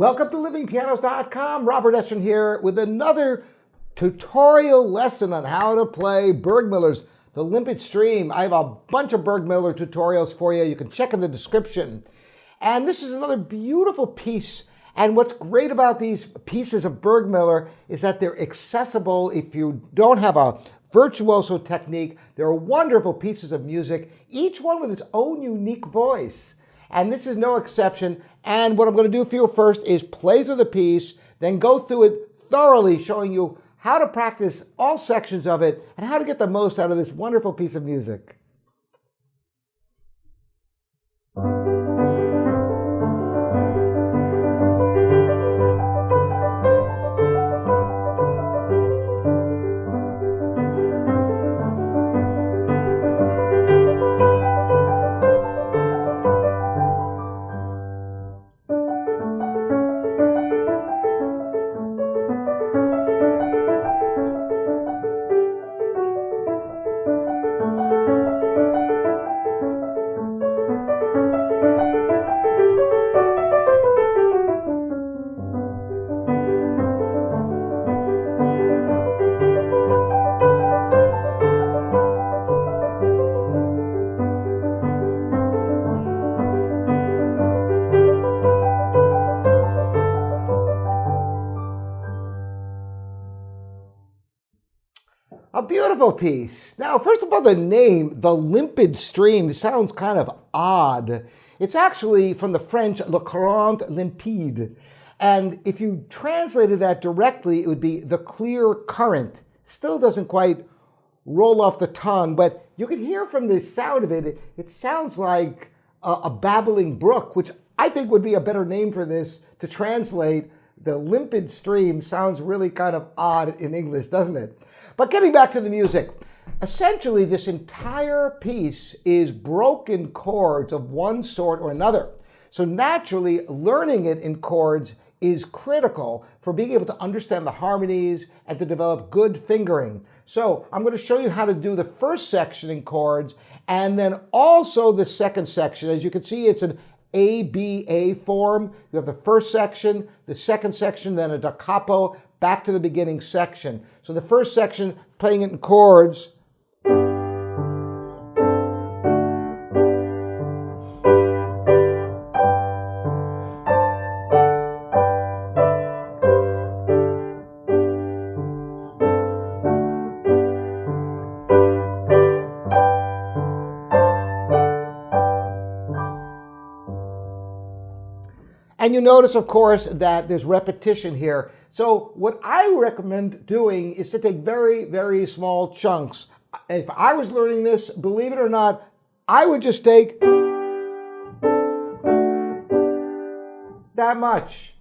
Welcome to livingpianos.com. Robert Estrin here with another tutorial lesson on how to play Burgmüller's The Limpid Stream. I have a bunch of Burgmüller tutorials for you. You can check in the description. And this is another beautiful piece. And what's great about these pieces of Burgmüller is that they're accessible if you don't have a virtuoso technique. They're wonderful pieces of music, each one with its own unique voice. And this is no exception. And what I'm going to do for you first is play through the piece, then go through it thoroughly, showing you how to practice all sections of it and how to get the most out of this wonderful piece of music. A beautiful piece. Now, first of all, the name, The Limpid Stream, sounds kind of odd. It's actually from the French, Le Grand Limpide. And if you translated that directly, it would be the clear current. Still doesn't quite roll off the tongue, but you can hear from the sound of it, it sounds like a babbling brook, which I think would be a better name for this to translate. The Limpid Stream sounds really kind of odd in English, doesn't it? But getting back to the music, essentially this entire piece is broken chords of one sort or another. So naturally, learning it in chords is critical for being able to understand the harmonies and to develop good fingering. So I'm going to show you how to do the first section in chords and then also the second section. As you can see, it's an ABA form. You have the first section, the second section, then a da capo, back to the beginning section. So the first section, playing it in chords. And you notice, of course, that there's repetition here. So what I recommend doing is to take very, very small chunks. If I was learning this, believe it or not, I would just take that much.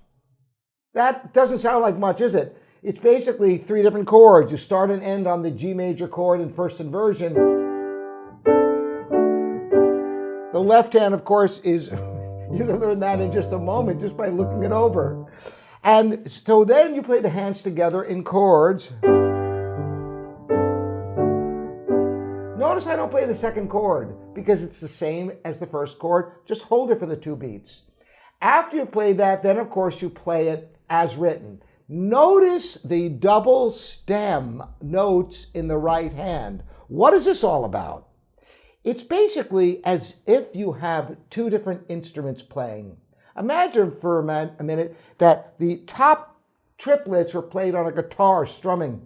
That doesn't sound like much, is it? It's basically three different chords. You start and end on the G major chord in first inversion. The left hand, of course, is... You can learn that in just a moment just by looking it over. And so then you play the hands together in chords. Notice I don't play the second chord because it's the same as the first chord. Just hold it for the two beats. After you've played that, then of course you play it as written. Notice the double stem notes in the right hand. What is this all about? It's basically as if you have two different instruments playing. Imagine for a minute that the top triplets are played on a guitar strumming.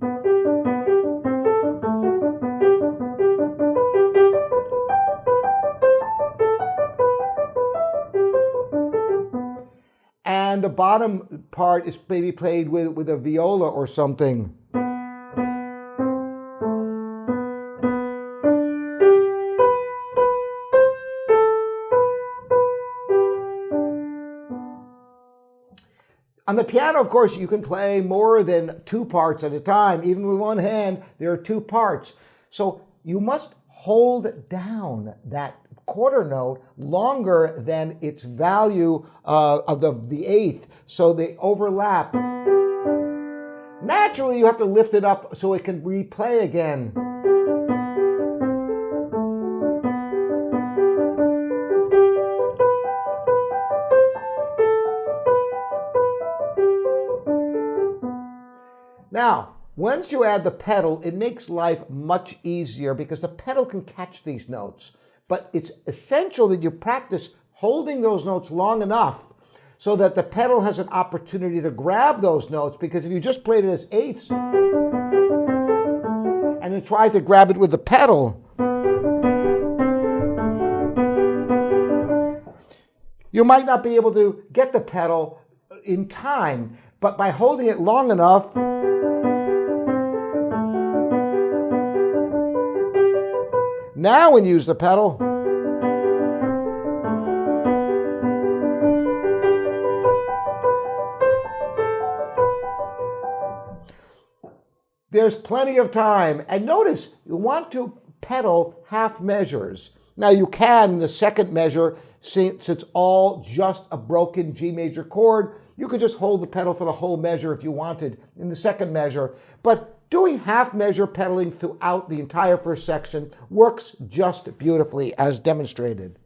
And the bottom part is maybe played with a viola or something. On the piano, of course, you can play more than two parts at a time. Even with one hand, there are two parts. So you must hold down that quarter note longer than its value of the eighth, so they overlap. Naturally, you have to lift it up so it can replay again. Now, once you add the pedal, it makes life much easier because the pedal can catch these notes. But it's essential that you practice holding those notes long enough so that the pedal has an opportunity to grab those notes, because if you just played it as eighths and then tried to grab it with the pedal, you might not be able to get the pedal in time. But by holding it long enough, now when you use the pedal, there's plenty of time. And notice, you want to pedal half measures. Now you can in the second measure, since it's all just a broken G major chord, you could just hold the pedal for the whole measure if you wanted in the second measure. But doing half measure pedaling throughout the entire first section works just beautifully, as demonstrated.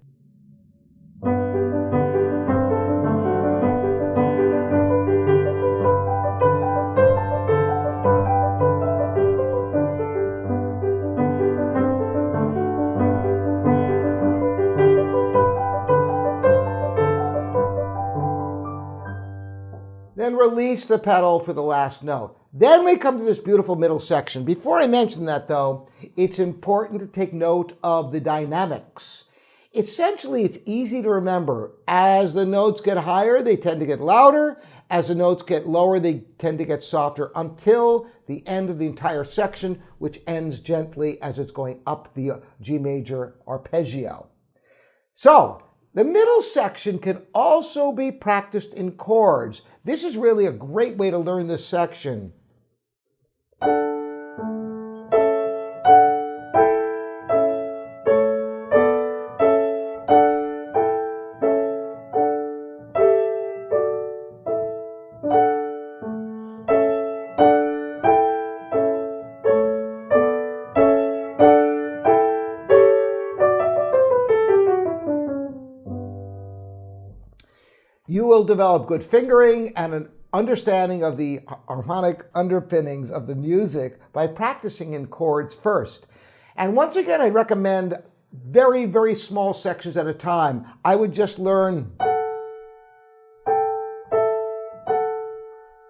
Then release the pedal for the last note. Then we come to this beautiful middle section. Before I mention that, though, it's important to take note of the dynamics. Essentially, it's easy to remember. As the notes get higher, they tend to get louder. As the notes get lower, they tend to get softer until the end of the entire section, which ends gently as it's going up the G major arpeggio. So, the middle section can also be practiced in chords. This is really a great way to learn this section. You will develop good fingering and an understanding of the harmonic underpinnings of the music by practicing in chords first. And once again, I recommend very, very small sections at a time. I would just learn.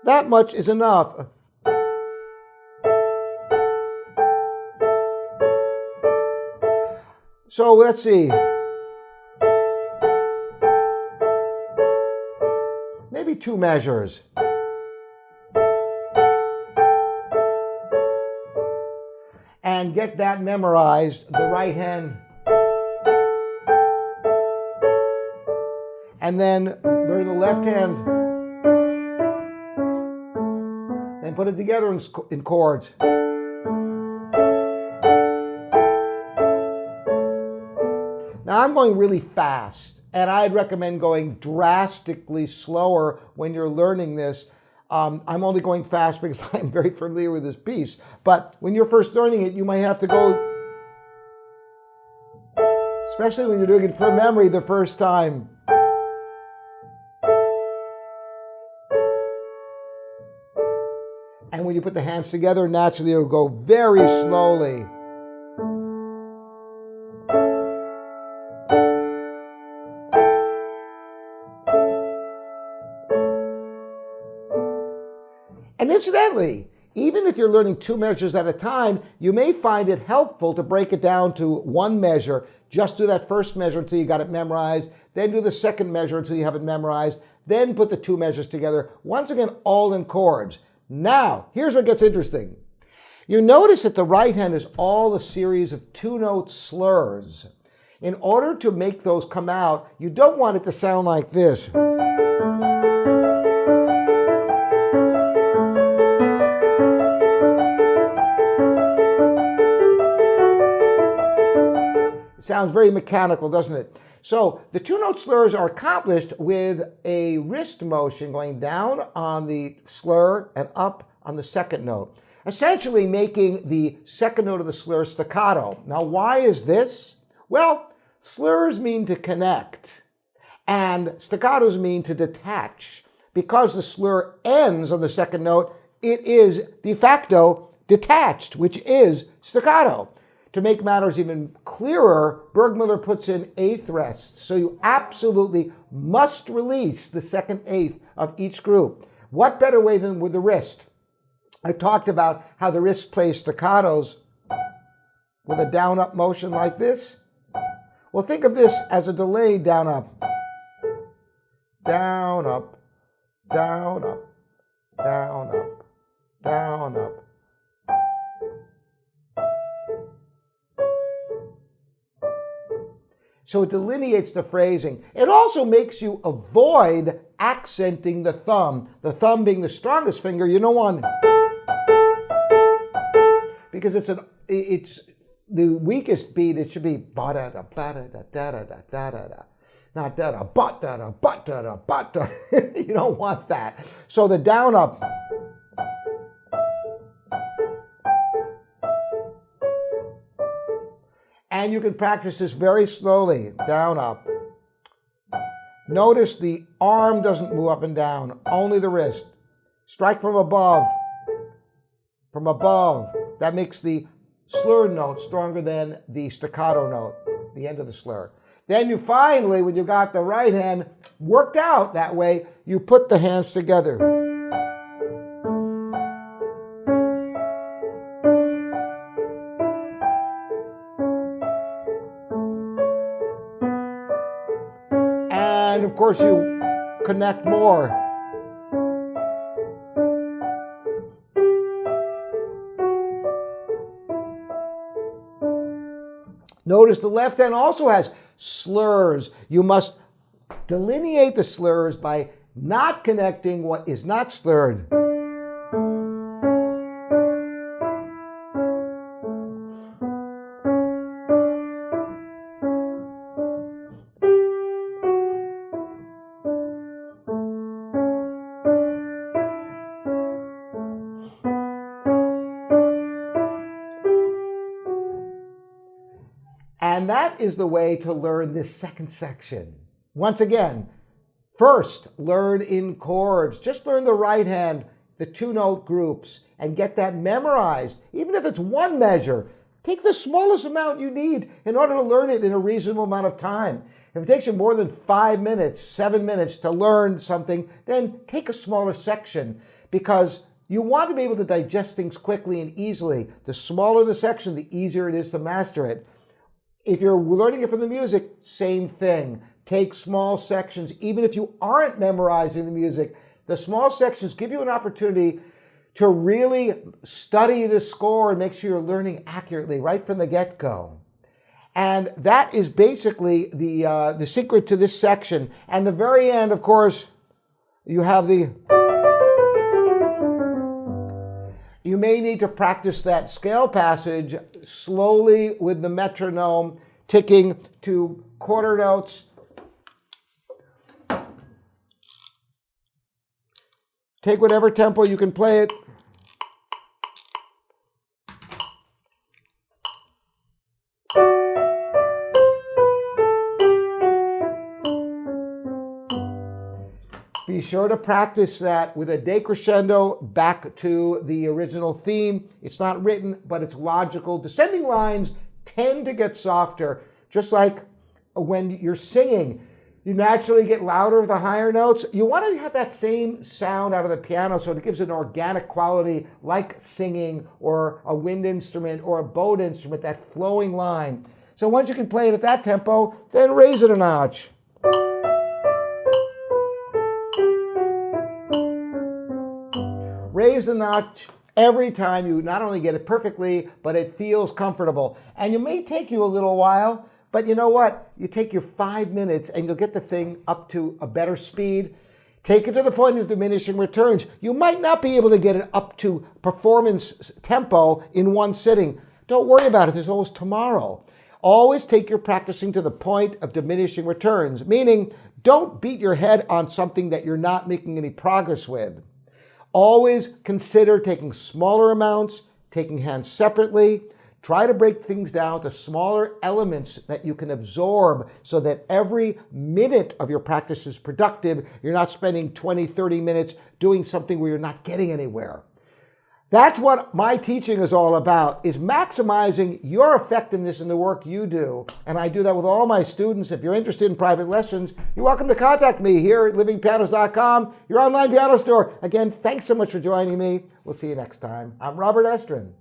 That much is enough. So let's see. Maybe 2 measures. And get that memorized, the right hand. And then learn the left hand. And put it together in chords. Now I'm going really fast. And I'd recommend going drastically slower when you're learning this. I'm only going fast because I'm very familiar with this piece. But when you're first learning it, you might have to go, especially when you're doing it from memory the first time. And when you put the hands together, naturally you'll go very slowly. And incidentally, even if you're learning 2 measures at a time, you may find it helpful to break it down to 1 measure. Just do that first measure until you got it memorized, then do the second measure until you have it memorized, then put the 2 measures together, once again, all in chords. Now, here's what gets interesting. You notice that the right hand is all a series of 2-note slurs. In order to make those come out, you don't want it to sound like this. Sounds very mechanical, doesn't it? So the 2-note slurs are accomplished with a wrist motion going down on the slur and up on the second note, essentially making the second note of the slur staccato. Now, why is this? Well, slurs mean to connect, and staccatos mean to detach. Because the slur ends on the second note, it is de facto detached, which is staccato. To make matters even clearer, Burgmüller puts in eighth rests, so you absolutely must release the second eighth of each group. What better way than with the wrist? I've talked about how the wrist plays staccatos with a down-up motion like this. Well, think of this as a delayed down-up. Down-up, down-up, down-up, down-up. So it delineates the phrasing. It also makes you avoid accenting the thumb being the strongest finger. You don't want, because it's the weakest beat. It should be ba da da ba da da da da da da da, not da da but da da but da da but da. You don't want that. So the down up. And you can practice this very slowly, down, up. Notice the arm doesn't move up and down, only the wrist. Strike from above. From above. That makes the slurred note stronger than the staccato note, the end of the slur. Then you finally, when you got the right hand worked out that way, you put the hands together. And of course you connect more. Notice the left hand also has slurs. You must delineate the slurs by not connecting what is not slurred. And that is the way to learn this second section. Once again, first, learn in chords. Just learn the right hand, the two-note groups, and get that memorized. Even if it's one measure, take the smallest amount you need in order to learn it in a reasonable amount of time. If it takes you more than 5 minutes, 7 minutes to learn something, then take a smaller section, because you want to be able to digest things quickly and easily. The smaller the section, the easier it is to master it. If you're learning it from the music, same thing. Take small sections. Even if you aren't memorizing the music, the small sections give you an opportunity to really study the score and make sure you're learning accurately right from the get-go. And that is basically the secret to this section. And the very end, of course, you have the... You may need to practice that scale passage slowly with the metronome, ticking to quarter notes. Take whatever tempo you can play it. Be sure to practice that with a decrescendo back to the original theme. It's not written, but it's logical. Descending lines tend to get softer, just like when you're singing. You naturally get louder with the higher notes. You want to have that same sound out of the piano so it gives an organic quality like singing or a wind instrument or a bowed instrument, that flowing line. So once you can play it at that tempo, then raise it a notch. Raise the notch every time you not only get it perfectly, but it feels comfortable. And it may take you a little while, but you know what? You take your 5 minutes and you'll get the thing up to a better speed. Take it to the point of diminishing returns. You might not be able to get it up to performance tempo in one sitting. Don't worry about it. There's always tomorrow. Always take your practicing to the point of diminishing returns, meaning don't beat your head on something that you're not making any progress with. Always consider taking smaller amounts, taking hands separately. Try to break things down to smaller elements that you can absorb so that every minute of your practice is productive. You're not spending 20, 30 minutes doing something where you're not getting anywhere. That's what my teaching is all about, is maximizing your effectiveness in the work you do. And I do that with all my students. If you're interested in private lessons, you're welcome to contact me here at livingpianos.com, your online piano store. Again, thanks so much for joining me. We'll see you next time. I'm Robert Estrin.